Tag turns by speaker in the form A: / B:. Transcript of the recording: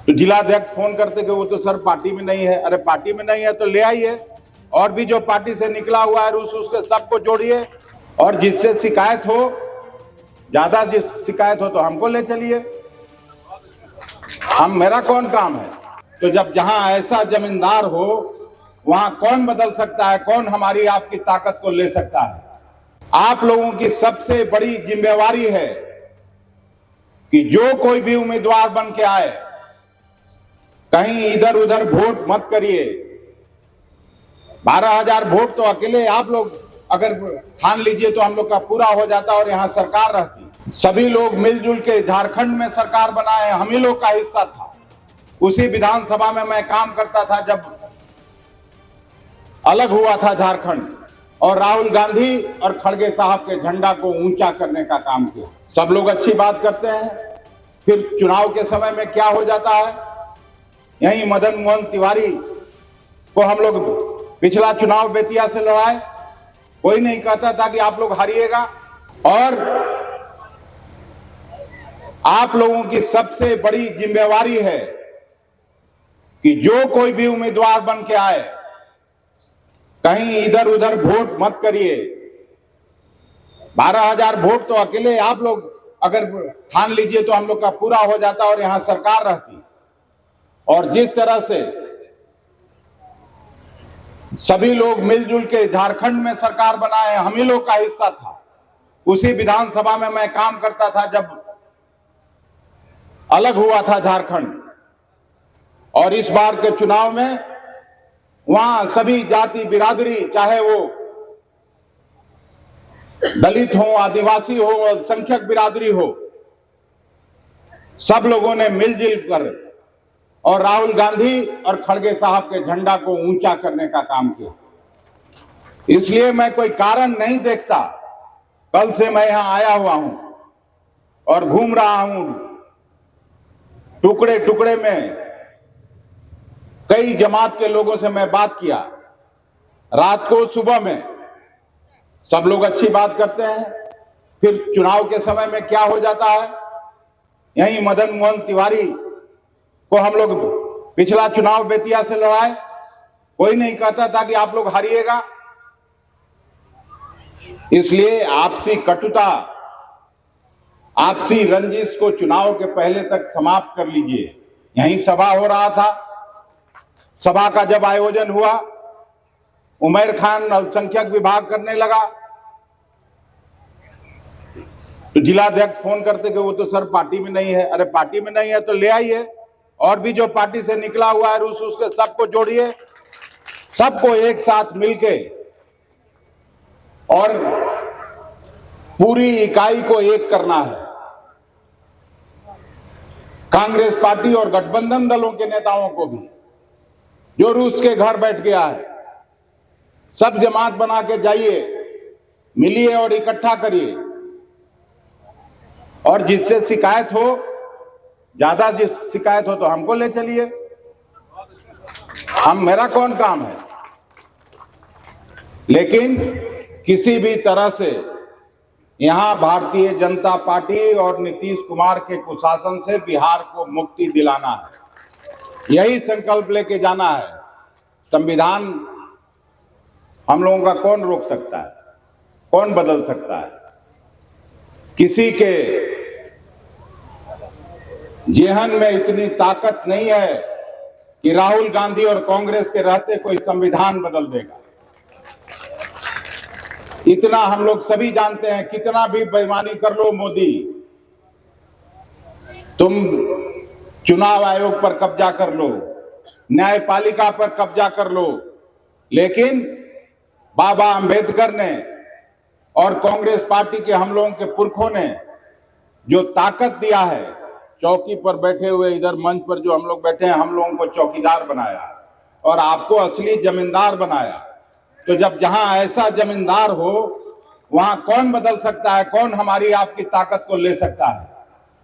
A: तो जिलाध्यक्ष फोन करते कि वो तो सर पार्टी में नहीं है। अरे पार्टी में नहीं है तो ले आइए, और भी जो पार्टी से निकला हुआ है उसके सबको जोड़िए, और जिससे शिकायत हो, ज्यादा जिस शिकायत हो तो हमको ले चलिए। मेरा कौन काम है? तो जब जहां ऐसा जमींदार हो वहां कौन बदल सकता है? कौन हमारी आपकी ताकत को ले सकता है? आप लोगों की सबसे बड़ी जिम्मेवारी है कि जो कोई भी उम्मीदवार बन के आए, कहीं इधर उधर वोट मत करिए। 12,000 वोट तो अकेले आप लोग अगर ठान लीजिए तो हम लोग का पूरा हो जाता और यहाँ सरकार रहती। सभी लोग मिलजुल के झारखंड में सरकार बनाए, हम ही लोग का हिस्सा था। उसी विधानसभा में मैं काम करता था जब अलग हुआ था झारखंड, और राहुल गांधी और खड़गे साहब के झंडा को ऊंचा करने का काम किया। सब लोग अच्छी बात करते हैं, फिर चुनाव के समय में क्या हो जाता है? यही मदन मोहन तिवारी को हम लोग पिछला चुनाव बेतिया से लड़ाए, कोई नहीं कहता था कि आप लोग हारिएगा। और आप लोगों की सबसे बड़ी जिम्मेवारी है कि जो कोई भी उम्मीदवार बन के आए, कहीं इधर उधर वोट मत करिए। 12,000 वोट तो अकेले आप लोग अगर ठान लीजिए तो हम लोग का पूरा हो जाता और यहां सरकार रहती। और जिस तरह से सभी लोग मिलजुल के झारखंड में सरकार बनाए, हम ही लोग का हिस्सा था। उसी विधानसभा में मैं काम करता था जब अलग हुआ था झारखंड, और इस बार के चुनाव में वहां सभी जाति बिरादरी, चाहे वो दलित हो, आदिवासी हो, अल्पसंख्यक बिरादरी हो, सब लोगों ने मिलजुल कर और राहुल गांधी और खड़गे साहब के झंडा को ऊंचा करने का काम किया। इसलिए मैं कोई कारण नहीं देखता। कल से मैं यहां आया हुआ हूं और घूम रहा हूं, टुकड़े टुकड़े में कई जमात के लोगों से मैं बात किया, रात को सुबह में। सब लोग अच्छी बात करते हैं, फिर चुनाव के समय में क्या हो जाता है? यही मदन मोहन तिवारी को हम लोग पिछला चुनाव बेतिया से लड़ाए, कोई नहीं कहता था कि आप लोग हारिएगा। इसलिए आपसी कटुता, आपसी रंजिश को चुनाव के पहले तक समाप्त कर लीजिए। यहीं सभा हो रहा था, सभा का जब आयोजन हुआ, उमैर खान अल्पसंख्यक विभाग करने लगा, तो जिलाध्यक्ष फोन करते कि वो तो सर पार्टी में नहीं है। अरे पार्टी में नहीं है तो ले आइए, और भी जो पार्टी से निकला हुआ है उसके सबको जोड़िए, सबको एक साथ मिलके और पूरी इकाई को एक करना है। कांग्रेस पार्टी और गठबंधन दलों के नेताओं को भी, जो रूस के घर बैठ गया है, सब जमात बना के जाइए, मिलिए और इकट्ठा करिए, और जिससे शिकायत हो, ज्यादा जिस शिकायत हो तो हमको ले चलिए। मेरा कौन काम है? लेकिन किसी भी तरह से यहां भारतीय जनता पार्टी और नीतीश कुमार के कुशासन से बिहार को मुक्ति दिलाना है, यही संकल्प लेके जाना है। संविधान हम लोगों का कौन रोक सकता है? कौन बदल सकता है? किसी के जेहन में इतनी ताकत नहीं है कि राहुल गांधी और कांग्रेस के रहते कोई संविधान बदल देगा। इतना हम लोग सभी जानते हैं। कितना भी बेईमानी कर लो मोदी, तुम चुनाव आयोग पर कब्जा कर लो, न्यायपालिका पर कब्जा कर लो, लेकिन बाबा अंबेडकर ने और कांग्रेस पार्टी के हम लोगों के पुरखों ने जो ताकत दिया है, चौकी पर बैठे हुए, इधर मंच पर जो हम लोग बैठे हैं, हम लोगों को चौकीदार बनाया और आपको असली जमींदार बनाया। तो जब जहां ऐसा जमींदार हो वहां कौन बदल सकता है? कौन हमारी आपकी ताकत को ले सकता है?